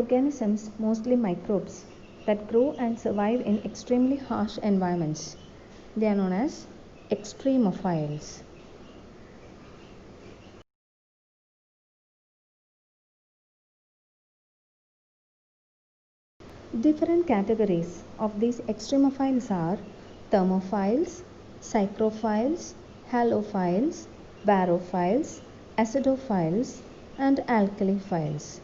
Organisms, mostly microbes, that grow and survive in extremely harsh environments. They are known as extremophiles. Different categories of these extremophiles are thermophiles, psychrophiles, halophiles, barophiles, acidophiles, and alkaliphiles.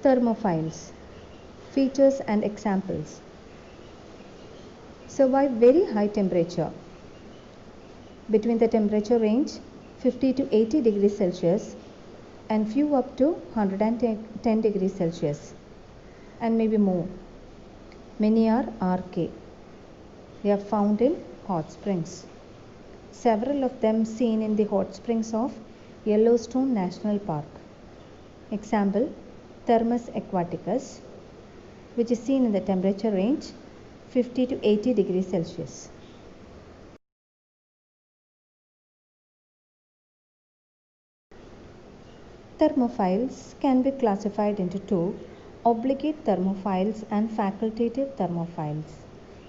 Thermophiles. Features and examples. Survive very high temperature. Between the temperature range 50 to 80 degrees Celsius and few up to 110 degrees Celsius and maybe more. Many are RK. They are found in hot springs. Several of them seen in the hot springs of Yellowstone National Park. Example, Thermus aquaticus, which is seen in the temperature range 50 to 80 degrees Celsius. Thermophiles can be classified into two, obligate thermophiles and facultative thermophiles.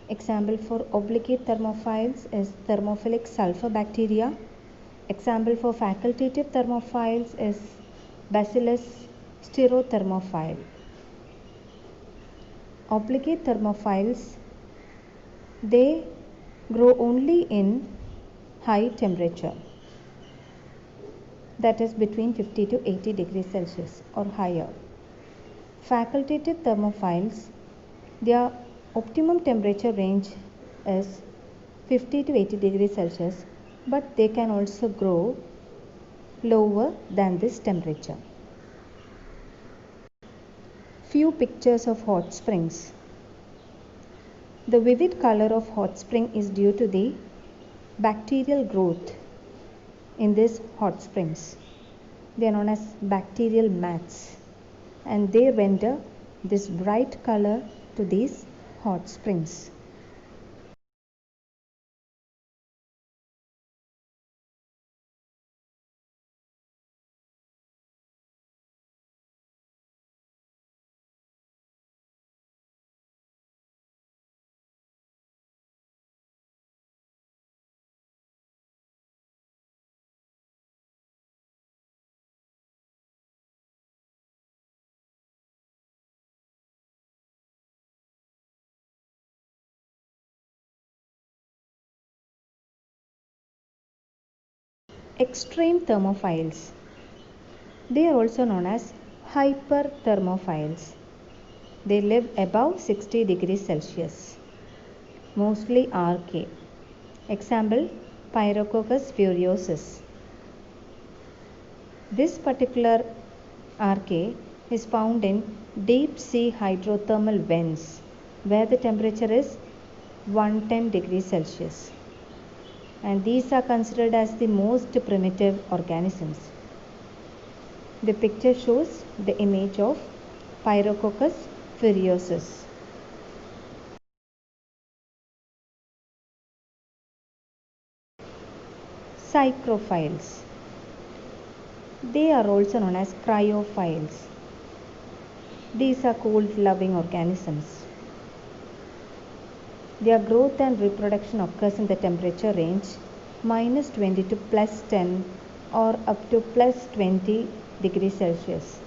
Example for obligate thermophiles is thermophilic sulfur bacteria. Example for facultative thermophiles is Bacillus styrothermophile. Obligate thermophiles, they grow only in high temperature, that is between 50 to 80 degrees Celsius or higher. Facultative thermophiles, their optimum temperature range is 50 to 80 degrees Celsius, but they can also grow lower than this temperature. Few pictures of hot springs. The vivid color of hot spring is due to the bacterial growth in these hot springs. They are known as bacterial mats, and they render this bright color to these hot springs. Extreme thermophiles. They are also known as hyperthermophiles. They live above 60 degrees Celsius, mostly RK. Example, Pyrococcus furiosus. This particular RK is found in deep sea hydrothermal vents where the temperature is 110 degrees Celsius. And these are considered as the most primitive organisms. The picture shows the image of Pyrococcus furiosus. Psychrophiles. They are also known as cryophiles. These are cold-loving organisms. Their growth and reproduction occurs in the temperature range -20 to +10 or up to +20 degrees Celsius,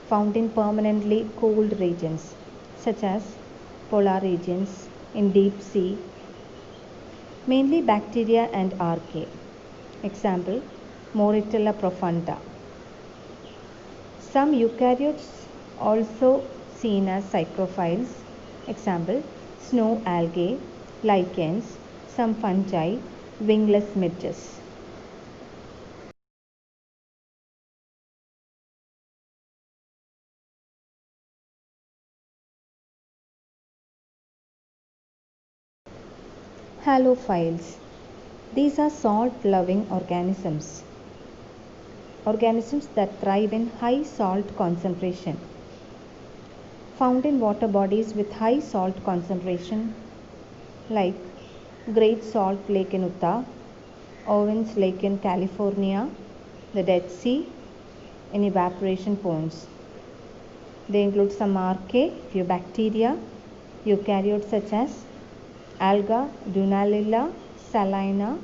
found in permanently cold regions such as polar regions, in deep sea, mainly bacteria and archaea. Example, Moritella profunda. Some eukaryotes also seen as psychrophiles. Example, snow algae, lichens, some fungi, wingless midges. Halophiles. These are salt-loving organisms. Organisms that thrive in high salt concentration. Found in water bodies with high salt concentration like Great Salt Lake in Utah, Owens Lake in California, the Dead Sea in evaporation ponds. They include some archaea, few bacteria, eukaryotes such as alga, Dunaliella, salina,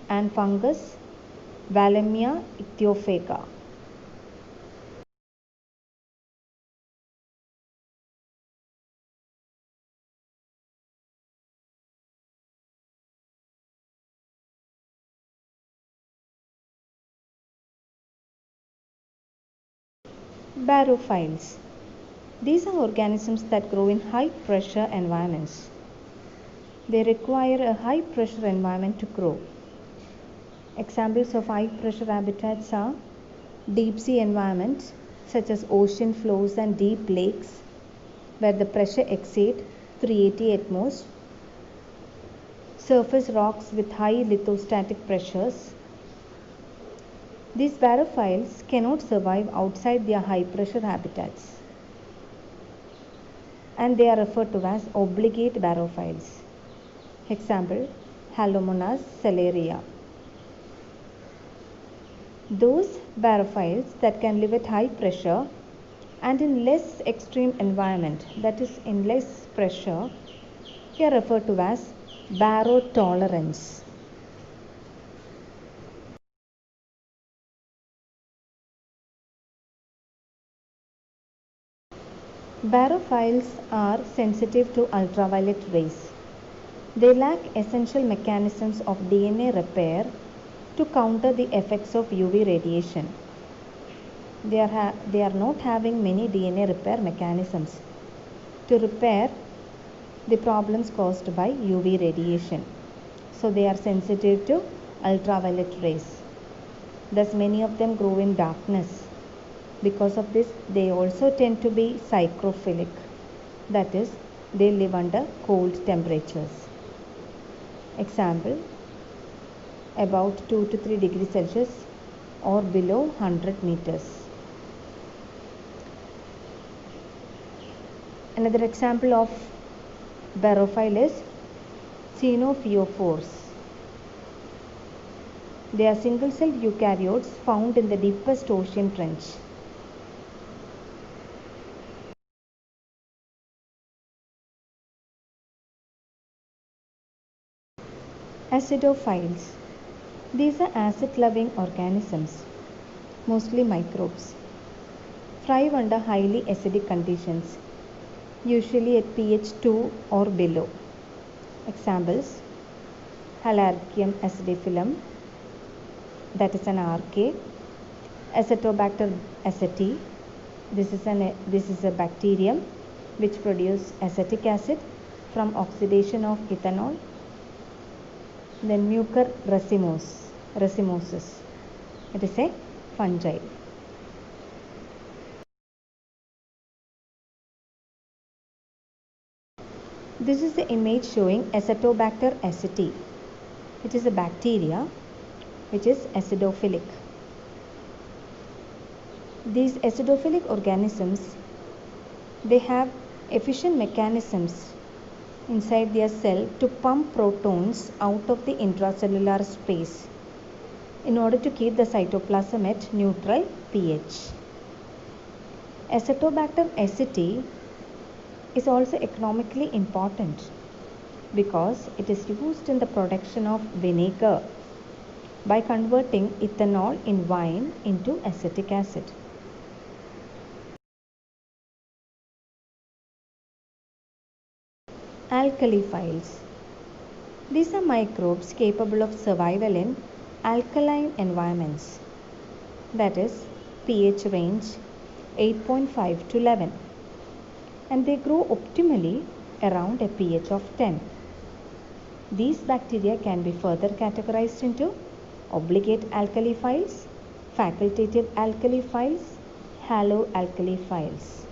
and fungus, Wallemia ichthyophaga. Barophiles. These are organisms that grow in high pressure environments. They require a high pressure environment to grow. Examples of high pressure habitats are deep sea environments such as ocean floors and deep lakes where the pressure exceeds 380 atmospheres, surface rocks with high lithostatic pressures. These barophiles cannot survive outside their high pressure habitats and they are referred to as obligate barophiles. Example, Halomonas celeria. Those barophiles that can live at high pressure and in less extreme environment, that is in less pressure, they are referred to as barotolerants. Barophiles are sensitive to ultraviolet rays. They lack essential mechanisms of DNA repair to counter the effects of UV radiation. They are not having many DNA repair mechanisms to repair the problems caused by UV radiation. So they are sensitive to ultraviolet rays. Thus many of them grow in darkness. Because of this, they also tend to be psychrophilic. That is, they live under cold temperatures. Example, about 2 to 3 degrees Celsius or below 100 meters. Another example of barophile is ctenophyophores. They are single-celled eukaryotes found in the deepest ocean trench. Acidophiles. These are acid-loving organisms, mostly microbes. Thrive under highly acidic conditions, usually at pH 2 or below. Examples, Halarchium acidiphyllum, that is an archaea. Acetobacter aceti, this is a bacterium which produces acetic acid from oxidation of ethanol. Then Mucor racemosus, it is a fungi. This is the image showing Acetobacter aceti. It is a bacteria which is acidophilic. These acidophilic organisms, they have efficient mechanisms inside their cell to pump protons out of the intracellular space in order to keep the cytoplasm at neutral pH. Acetobacter aceti is also economically important because it is used in the production of vinegar by converting ethanol in wine into acetic acid. Alkaliphiles. These are microbes capable of survival in alkaline environments, that is pH range 8.5 to 11, and they grow optimally around a pH of 10. These bacteria can be further categorized into obligate alkaliphiles, facultative alkaliphiles, haloalkaliphiles.